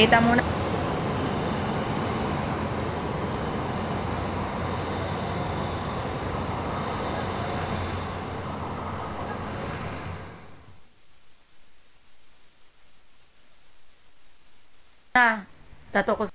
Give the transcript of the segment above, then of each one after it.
Kita mo na. Tato ko.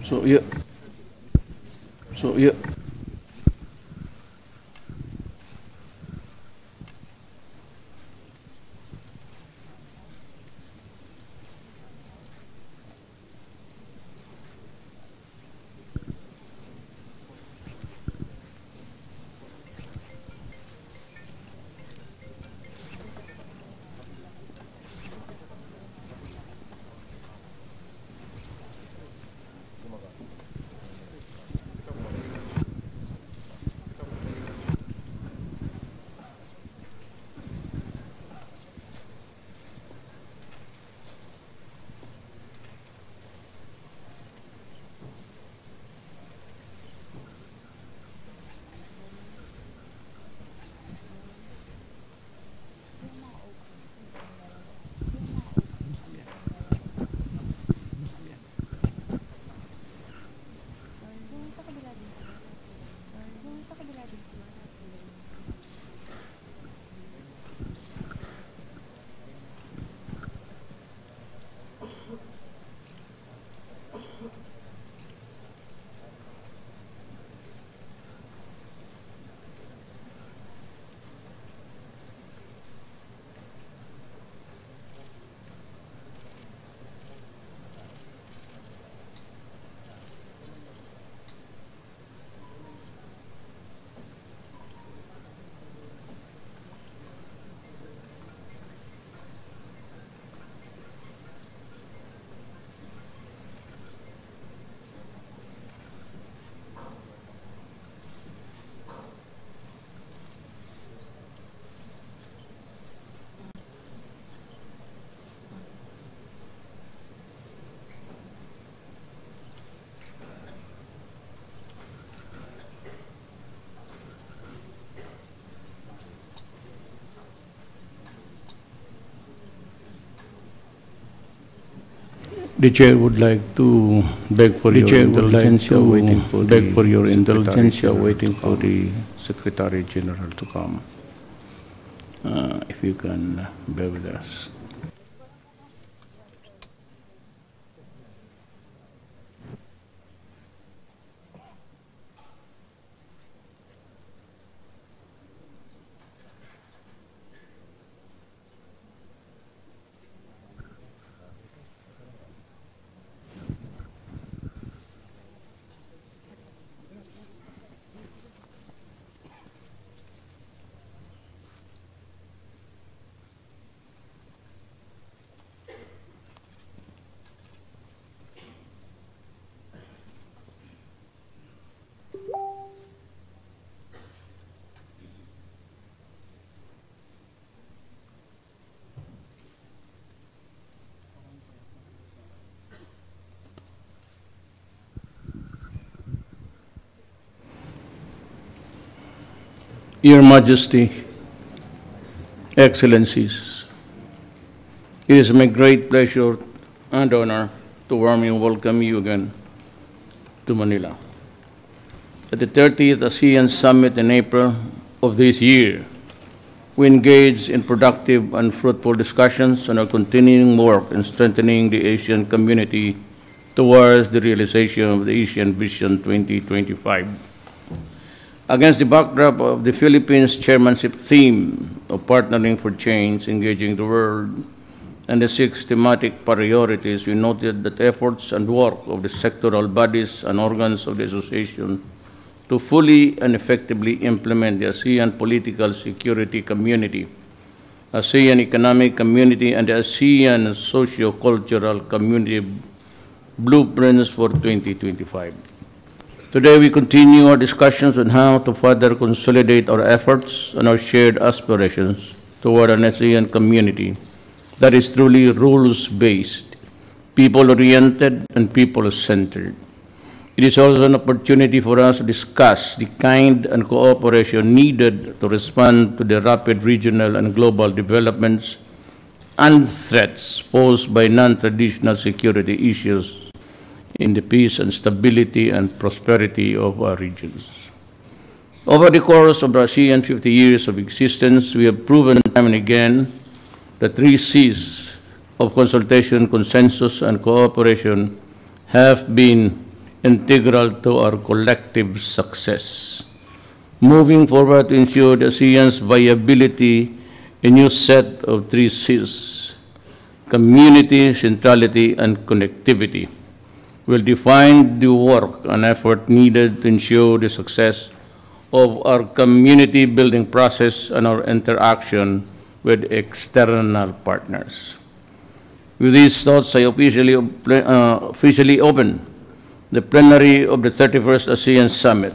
So yeah. So yeah. The chair would like to beg for your indulgence, waiting for the Secretary General to come. If you can bear with us. Your Majesty, Excellencies, it is my great pleasure and honor to warmly welcome you again to Manila. At the 30th ASEAN Summit in April of this year, we engaged in productive and fruitful discussions on our continuing work in strengthening the Asian community towards the realization of the Asian Vision 2025. Against the backdrop of the Philippines' chairmanship theme of partnering for change, engaging the world, and the 6 thematic priorities, we noted that efforts and work of the sectoral bodies and organs of the association to fully and effectively implement the ASEAN political security community, ASEAN economic community, and the ASEAN socio-cultural community blueprints for 2025. Today, we continue our discussions on how to further consolidate our efforts and our shared aspirations toward an ASEAN community that is truly rules-based, people-oriented, and people-centered. It is also an opportunity for us to discuss the kind and cooperation needed to respond to the rapid regional and global developments and threats posed by non-traditional security issues in the peace and stability and prosperity of our regions. Over the course of ASEAN 50 years of existence, we have proven time and again the 3 C's of consultation, consensus, and cooperation have been integral to our collective success. Moving forward to ensure the ASEAN's viability, a new set of 3 C's, community, centrality, and connectivity, will define the work and effort needed to ensure the success of our community building process and our interaction with external partners. With these thoughts, I officially open the plenary of the 31st ASEAN Summit.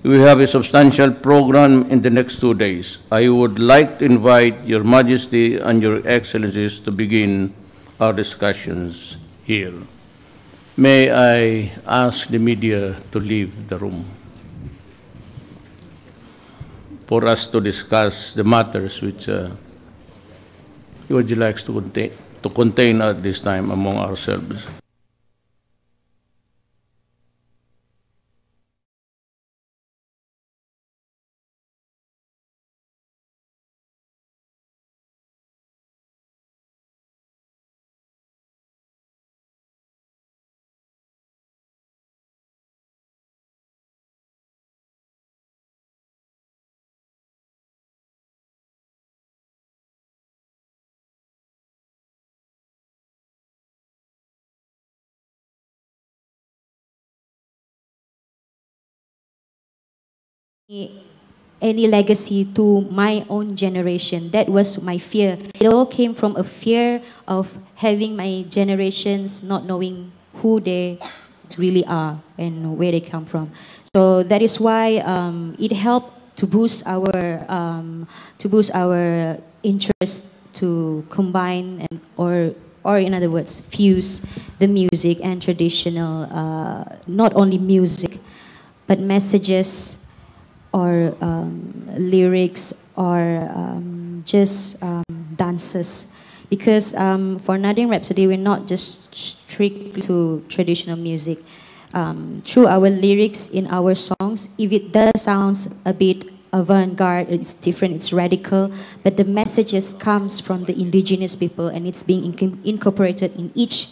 We have a substantial program in the next 2 days. I would like to invite Your Majesty and Your Excellencies to begin our discussions here. May I ask the media to leave the room for us to discuss the matters which he would like to contain at this time among ourselves. Any legacy to my own generation. That was my fear. It all came from a fear of having my generations not knowing who they really are and where they come from. So that is why it helped to boost our interest to combine or in other words, fuse the music and traditional, not only music, but messages or lyrics or just dances. Because for Nadine Rhapsody, we're not just strict to traditional music. Through our lyrics in our songs, if it does sounds a bit avant-garde, it's different, it's radical, but the messages comes from the indigenous people, and it's being incorporated in each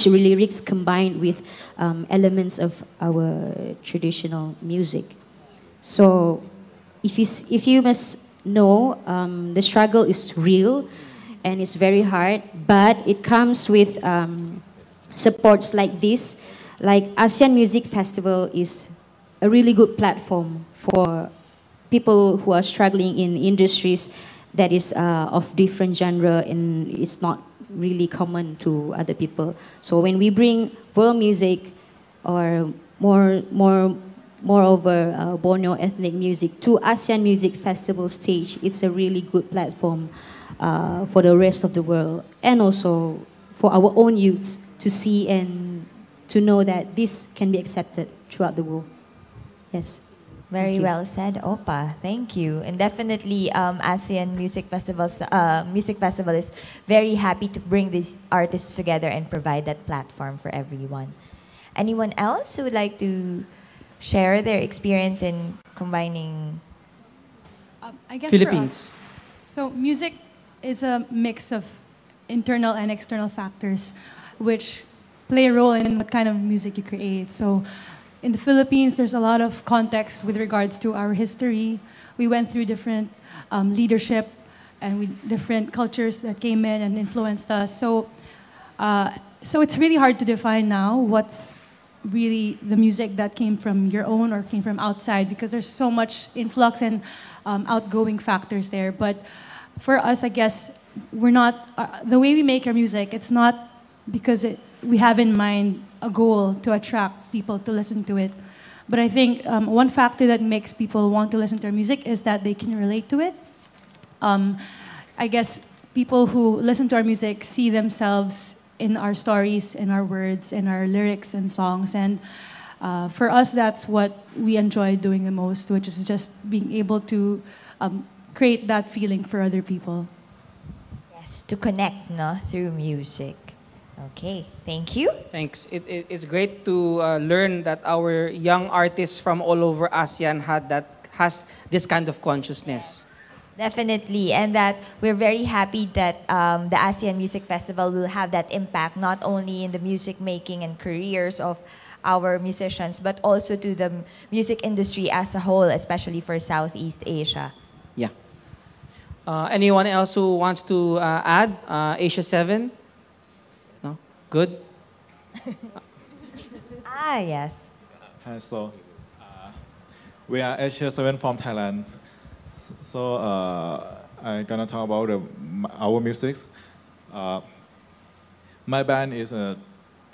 lyrics combined with elements of our traditional music. So if you must know, the struggle is real and it's very hard, but it comes with supports like this. Like ASEAN Music Festival is a really good platform for people who are struggling in industries that is of different genre and it's not really common to other people. So when we bring world music or moreover Borneo ethnic music to ASEAN Music Festival stage, it's a really good platform for the rest of the world and also for our own youths to see and to know that this can be accepted throughout the world. Yes. Very well said, Opa. Thank you. And definitely, ASEAN Music Festival is very happy to bring these artists together and provide that platform for everyone. Anyone else who would like to share their experience in combining? I guess Philippines. So music is a mix of internal and external factors, which play a role in what kind of music you create. So in the Philippines, there's a lot of context with regards to our history. We went through different leadership and different cultures that came in and influenced us. So it's really hard to define now what's really the music that came from your own or came from outside, because there's so much influx and outgoing factors there. But for us, I guess, we're not, the way we make our music, it's not because we have in mind a goal to attract people to listen to it. But I think one factor that makes people want to listen to our music is that they can relate to it. I guess people who listen to our music see themselves in our stories, in our words, in our lyrics and songs. And for us, that's what we enjoy doing the most, which is just being able to create that feeling for other people. Yes, to connect, no, through music. Okay, thank you. Thanks. It's great to learn that our young artists from all over ASEAN has this kind of consciousness. Definitely, and that we're very happy that the ASEAN Music Festival will have that impact not only in the music making and careers of our musicians, but also to the music industry as a whole, especially for Southeast Asia. Yeah. Anyone else who wants to add? Asia 7? No? Good? Yes. Hi, so we are Asia 7 from Thailand. So I'm gonna talk about our music. My band is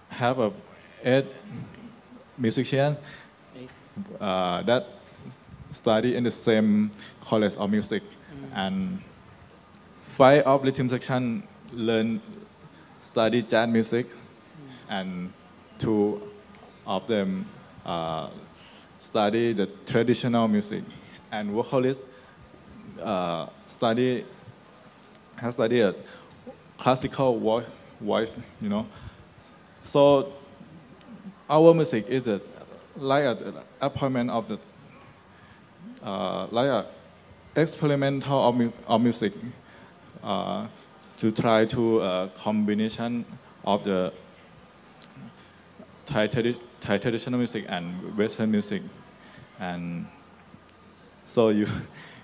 have a 8 musicians that study in the same college of music, and 5 of the team section study jazz music, and 2 of them study the traditional music, and vocalist has studied a classical voice, you know. So our music is like an appointment of the like a experimental of music to try to combination of the Thai traditional music and Western music, and so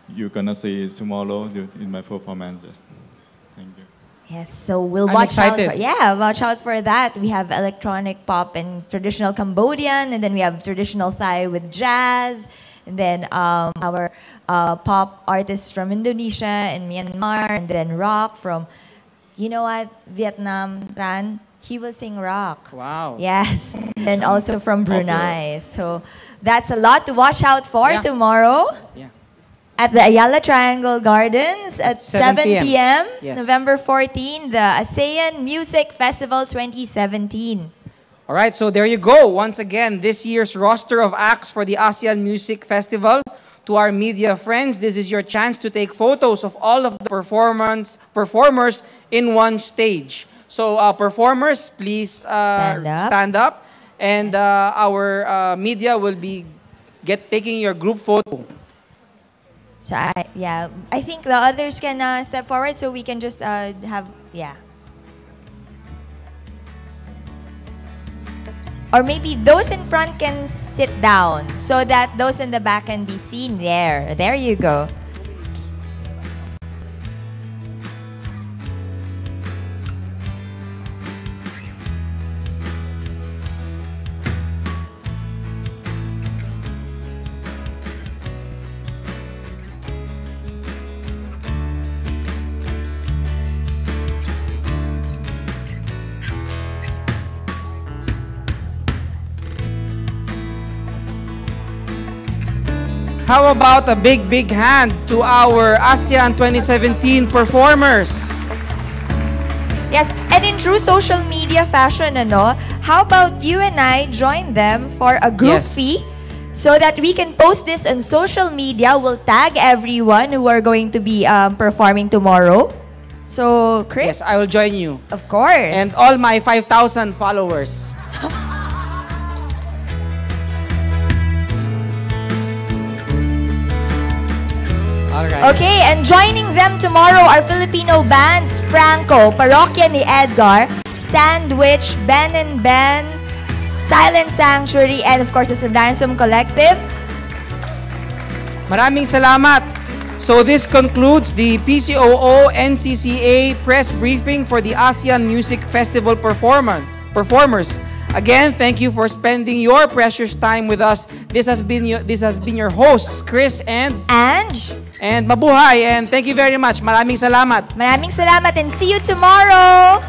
you're gonna see it tomorrow in my performances. Thank you. Yes, so we'll I'm watch out excited. watch out for that. We have electronic pop and traditional Cambodian, and then we have traditional Thai with jazz, and then our pop artists from Indonesia and Myanmar, and then rock from, you know what, Vietnam, Tran, he will sing rock. Wow. Yes, and also from Brunei. So that's a lot to watch out for tomorrow. Yeah. At the Ayala Triangle Gardens at 7 p.m. Yes. November 14, the ASEAN Music Festival 2017. All right, so there you go. Once again, this year's roster of acts for the ASEAN Music Festival To our media friends, this is your chance to take photos of all of the performers in one stage. So performers, please stand up. And our media will be taking your group photo. So I think the others can step forward so we can just Or maybe those in front can sit down so that those in the back can be seen there. There you go. How about a big hand to our ASEAN 2017 performers? Yes, and in true social media fashion, how about you and I join them for a group fee so that we can post this on social media? We'll tag everyone who are going to be performing tomorrow. So, Chris? Yes, I will join you. Of course. And all my 5,000 followers. Okay, and joining them tomorrow are Filipino bands Franco, Parokya ni Edgar, Sandwich, Ben and Ben, Silent Sanctuary, and of course the Ransom Collective. Maraming salamat. So this concludes the PCOO NCCA press briefing for the ASEAN Music Festival performers. Again, thank you for spending your precious time with us. This has been your hosts, Chris and Ange. And mabuhay, and thank you very much. Maraming salamat. Maraming salamat, and see you tomorrow.